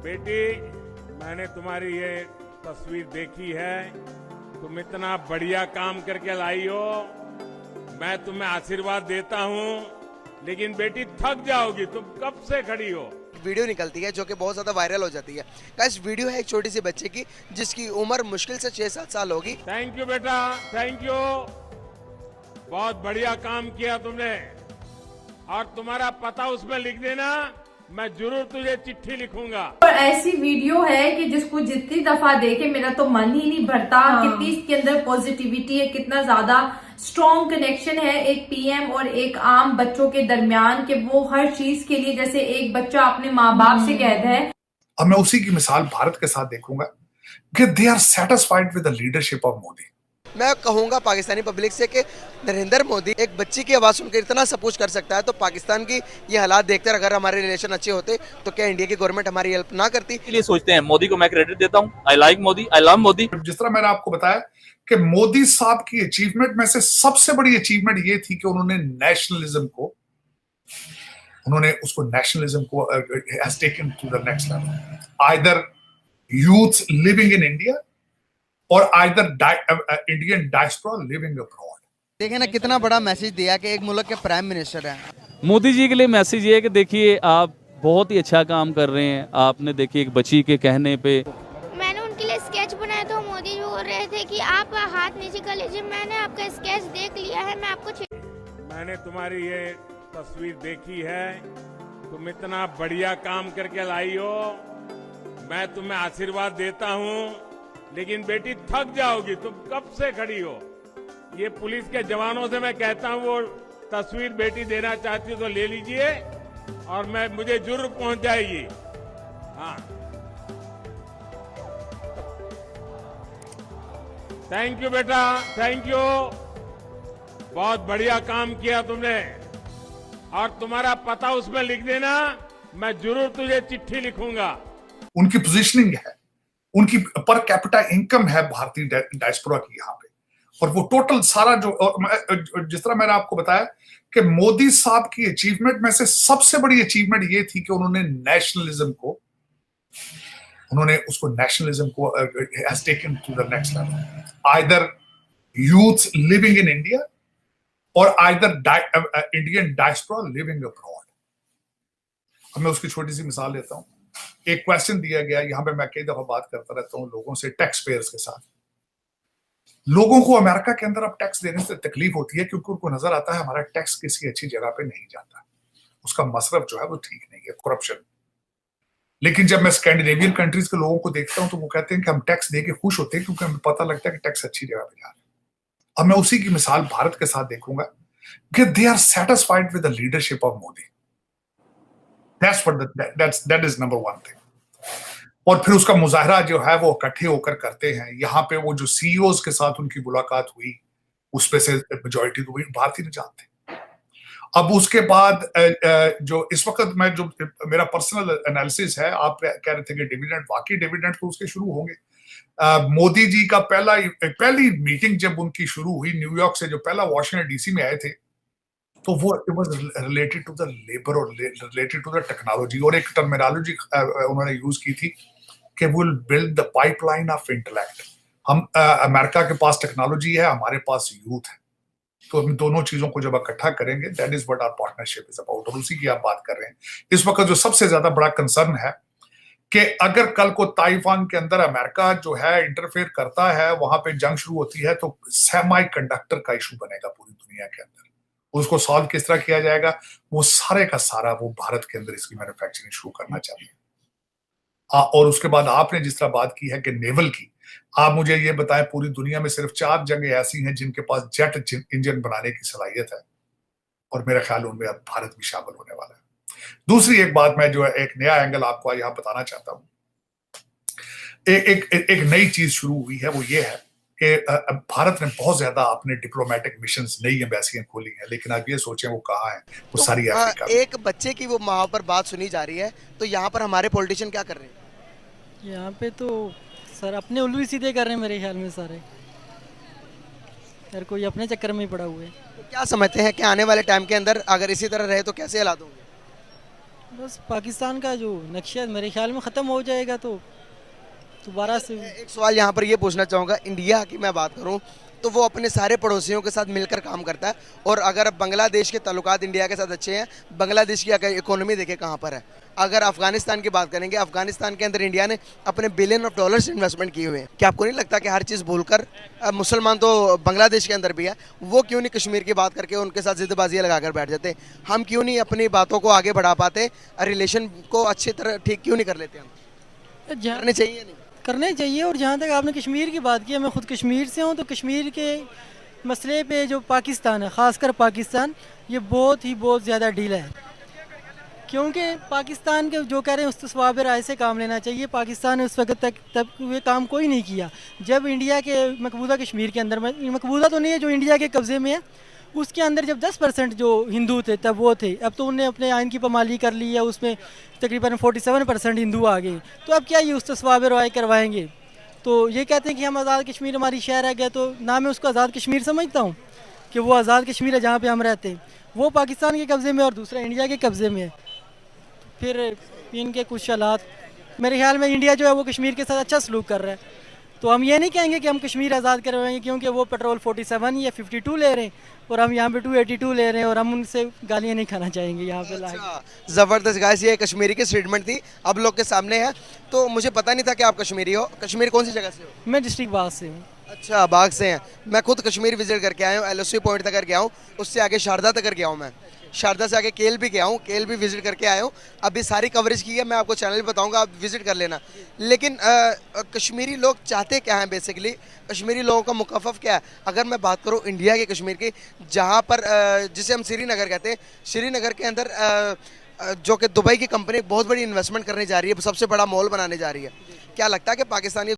बेटी, मैंने तुम्हारी ये तस्वीर देखी है। तुम इतना बढ़िया काम करके लाई हो। मैं तुम्हें आशीर्वाद देता हूँ, लेकिन बेटी थक जाओगी। तुम कब से खड़ी हो। वीडियो निकलती है जो कि बहुत ज़्यादा वायरल हो जाती है। गाइस, वीडियो है एक छोटी सी बच्चे की जिसकी उम्र मुश्किल से 6-7 साल होगी। थैंक यू बेटा, थैंक यू। बहुत बढ़िया काम किया तुमने। और तुम्हारा पता उसमें लिख देना, मैं जरूर तुझे चिट्ठी लिखूंगा। और ऐसी वीडियो है कि जिसको जितनी दफा देखे मेरा तो मन ही नहीं भरता। कितनी इसके अंदर पॉजिटिविटी है, कितना ज्यादा स्ट्रॉन्ग कनेक्शन है एक पीएम और एक आम बच्चों के दरमियान, कि वो हर चीज के लिए, जैसे एक बच्चा अपने माँ बाप से कहता है। अब मैं उसी की मिसाल भारत के साथ देखूंगा कि they are satisfied with the leadership of Modi. मैं कहूंगा पाकिस्तानी पब्लिक से कि नरेंद्र मोदी एक बच्ची की आवाज़ सुनकर इतना सब कुछ कर सकता है, तो पाकिस्तान की ये हालात देखकर अगर हमारे रिलेशन अच्छे होते तो क्या इंडिया की गवर्नमेंट हमारी हेल्प ना करती। इसलिए सोचते हैं मोदी को मैं क्रेडिट देता हूं। I like Modi, I love Modi. जिस तरह मैंने आपको बताया कि मोदी साहब की अचीवमेंट में से सबसे बड़ी अचीवमेंट ये थी कि उन्होंने नेशनलिज्म को has taken to the next level. Either youth living in India और either Indian diaspora living abroad. देखे ना कितना बड़ा मैसेज दिया कि एक मुल्क के प्राइम मिनिस्टर हैं। मोदी जी के लिए मैसेज ये है कि देखिए आप बहुत ही अच्छा काम कर रहे हैं। आपने देखिए एक बच्ची के कहने पे मैंने उनके लिए स्केच बनाया, तो मोदी जी बोल रहे थे कि आप हाथ नीचे कर लीजिए। मैंने आपका स्केच देख लिया है, मैं आपको मैंने तुम्हारी ये तस्वीर देखी है। तुम इतना बढ़िया काम करके लाई हो। मैं तुम्हें आशीर्वाद देता हूँ, लेकिन बेटी थक जाओगी। तुम कब से खड़ी हो। ये पुलिस के जवानों से मैं कहता हूँ, वो तस्वीर बेटी देना चाहती हो तो ले लीजिए, और मुझे जरूर पहुंच जाएगी। हाँ, थैंक यू बेटा, थैंक यू। बहुत बढ़िया काम किया तुमने। और तुम्हारा पता उसमें लिख देना, मैं जरूर तुझे चिट्ठी लिखूंगा। उनकी पोजीशनिंग है, उनकी पर कैपिटा इनकम है भारतीय डायस्पोरा की यहाँ पे, और वो टोटल सारा जिस तरह मैंने आपको बताया कि मोदी साहब की अचीवमेंट में से सबसे बड़ी अचीवमेंट ये थी कि उन्होंने नेशनलिज्म को has taken to the next level. Either youth living in India और either Indian diaspora living abroad. अब मैं उसकी छोटी सी मिसाल लेता हूँ। एक क्वेश्चन दिया गया, यहाँ पे मैं कई दफा बात करता रहता हूँ लोगों से, टैक्स पेयर्स के साथ। लोगों को अमेरिका के अंदर अब टैक्स देने से तकलीफ होती है क्योंकि उनको नजर आता है हमारा टैक्स किसी अच्छी जगह पे नहीं जाता, उसका मसरफ जो है वो ठीक नहीं है, करप्शन। लेकिन जब मैं स्कैंडिनेवियन कंट्रीज के लोगों को देखता हूं तो वो कहते हैं कि हम टैक्स दे के खुश होते हैं क्योंकि हमें पता लगता है कि टैक्स अच्छी जगह पे जा रहा है। अब मैं उसी की मिसाल भारत के साथ देखूंगा कि they are satisfied with the leadership of Modi. That is number one thing. और फिर उसका मुजाहरा जो है वो इकट्ठे होकर करते हैं। यहाँ पे वो जो सीईओज के साथ उनकी मुलाकात हुई, उसपे से मेजॉरिटी तो भारतीय नहीं जानते। अब उसके बाद जो इस वक्त मैं जो मेरा पर्सनल एनालिसिस है, आप कह रहे थे कि डिविडेंड, वाकई डिविडेंड तो उसके शुरू होंगे। मोदी जी का पहली मीटिंग जब उनकी शुरू हुई न्यूयॉर्क से, जो पहला वॉशिंगटन डीसी में आए थे, तो वो it was related to the labour और रिलेटेड टू द टेक्नोलॉजी। और एक टर्मिनोलॉजी उन्होंने यूज की थी कि will build the pipeline of intellect. हम अमेरिका के पास टेक्नोलॉजी है, हमारे पास यूथ है, तो हम दोनों चीजों को जब इकट्ठा करेंगे, that is what our partnership is about. और उसी की आप बात कर रहे हैं। इस वक्त जो सबसे ज्यादा बड़ा कंसर्न है कि अगर कल को ताइवान के अंदर अमेरिका जो है इंटरफेयर करता है, वहां पे जंग शुरू होती है, तो सेमी कंडक्टर का इशू बनेगा पूरी दुनिया के अंदर। उसको सॉल्व किस तरह किया जाएगा, वो सारे का सारा वो भारत के अंदर इसकी मैन्युफैक्चरिंग शुरू करना चाहिए। और उसके बाद आपने जिस तरह बात की है कि नेवल की, आप मुझे ये बताएं पूरी दुनिया में सिर्फ 4 जगह ऐसी हैं जिनके पास जेट इंजन बनाने की सलाहियत है, और मेरा ख्याल उनमें अब भारत भी शामिल होने वाला है। दूसरी एक बात मैं जो है एक नया एंगल आपको यहाँ बताना चाहता हूँ। एक नई चीज शुरू हुई है, वो ये है कि भारत ने बहुत ज्यादा अपने डिप्लोमेटिक मिशंस, नई एम्बेसियां खोली हैं, लेकिन आप ये सोचें वो कहाँ हैं, वो तो सारी अफ्रीका में। एक बच्चे की वो वहां पर बात सुनी जा रही है, तो यहाँ पर हमारे पॉलिटिशियन क्या कर रहे हैं? यहाँ पे तो सर अपने उल्लू ही सीधे कर रहे हैं मेरे ख्याल में सारे, हर कोई अपने चक्कर में ही पड़ा हुआ है। तो क्या समझते हैं कि आने वाले टाइम के अंदर अगर इसी तरह रहे तो कैसे हालात होंगे? बस पाकिस्तान का जो नक्शा मेरे ख्याल में ख़त्म हो जाएगा तो दोबारा से। एक सवाल यहाँ पर ये पूछना चाहूँगा, इंडिया की मैं बात करूँ तो वो अपने सारे पड़ोसियों के साथ मिलकर काम करता है, और अगर बांग्लादेश के ताल्लुकात इंडिया के साथ अच्छे हैं, बांग्लादेश की अगर इकोनॉमी देखें कहाँ पर है। अगर अफगानिस्तान की बात करेंगे, अफगानिस्तान के अंदर इंडिया ने अपने बिलियन ऑफ डॉलर्स इन्वेस्टमेंट किए हुए हैं। क्या आपको नहीं लगता कि हर चीज़ भूलकर मुसलमान तो बांग्लादेश के अंदर भी है, वो क्यों नहीं कश्मीर की बात करके उनके साथ जिद्दबाजियाँ लगाकर बैठ जाते? हम क्यों नहीं अपनी बातों को आगे बढ़ा पाते, रिलेशन को अच्छी तरह ठीक क्यों नहीं कर लेते? हम करने चाहिए नहीं करने चाहिए। और जहाँ तक आपने कश्मीर की बात की, मैं ख़ुद कश्मीर से हूँ, तो कश्मीर के मसले पे जो पाकिस्तान है, ख़ासकर पाकिस्तान, ये बहुत ज़्यादा ढीला है। क्योंकि पाकिस्तान के जो कह रहे हैं उस तस्वाब राय से काम लेना चाहिए। पाकिस्तान ने उस वक्त तक ये काम कोई नहीं किया जब इंडिया के मकबूजा कश्मीर के अंदर, मकबूजा तो नहीं है, जो इंडिया के कब्ज़े में है, उसके अंदर जब 10% जो हिंदू थे तब वो थे। अब तो उन्हें अपने आइन की पामाली कर ली है, उसमें तकरीबन 47% हिंदू आ गए। तो अब क्या ये उस तस्वाब राय करवाएंगे? तो ये कहते हैं कि हम आज़ाद कश्मीर हमारी शहर है गया, तो ना मैं उसको आज़ाद कश्मीर समझता हूँ कि वो आज़ाद कश्मीर है जहाँ पे हम रहते हैं। वो पाकिस्तान के कब्ज़े में और दूसरा इंडिया के कब्ज़े में है। फिर इनके कुछ हालात, मेरे ख्याल में इंडिया जो है वो कश्मीर के साथ अच्छा सलूक कर रहा है। तो हम ये नहीं कहेंगे कि हम कश्मीर आज़ाद करवाएंगे, क्योंकि वो पेट्रोल 47 या 52 ले रहे हैं और हम यहाँ पे 282 ले रहे हैं, और हम उनसे गालियाँ नहीं खाना चाहेंगे यहाँ पे लाके। ज़बरदस्त गाइस, ये कश्मीरी की स्टेटमेंट थी, अब लोग के सामने है। तो मुझे पता नहीं था कि आप कश्मीरी हो। कश्मीर कौन सी जगह से हो? मैं डिस्ट्रिक्ट बाग से हूँ। अच्छा, बाग से हैं। मैं खुद कश्मीर विजिट करके आया हूँ, LOC पॉइंट तक गया हूँ, उससे आगे शारदा तक गया हूँ। मैं शारदा से आगे केल भी गया हूँ, केल भी विजिट करके आया हूँ। अभी सारी कवरेज की है, मैं आपको चैनल पे बताऊँगा, आप विजिट कर लेना। लेकिन कश्मीरी लोग चाहते क्या हैं बेसिकली? कश्मीरी लोगों का मुकफ़फ़ क्या है? अगर मैं बात करूँ इंडिया के कश्मीर की, जहाँ पर जिसे हम श्रीनगर कहते हैं, श्रीनगर के अंदर जो कि दुबई की कंपनी बहुत बड़ी इन्वेस्टमेंट करने जा रही है, सबसे बड़ा मॉल बनाने जा रही है। क्या लगता है कि पाकिस्तानी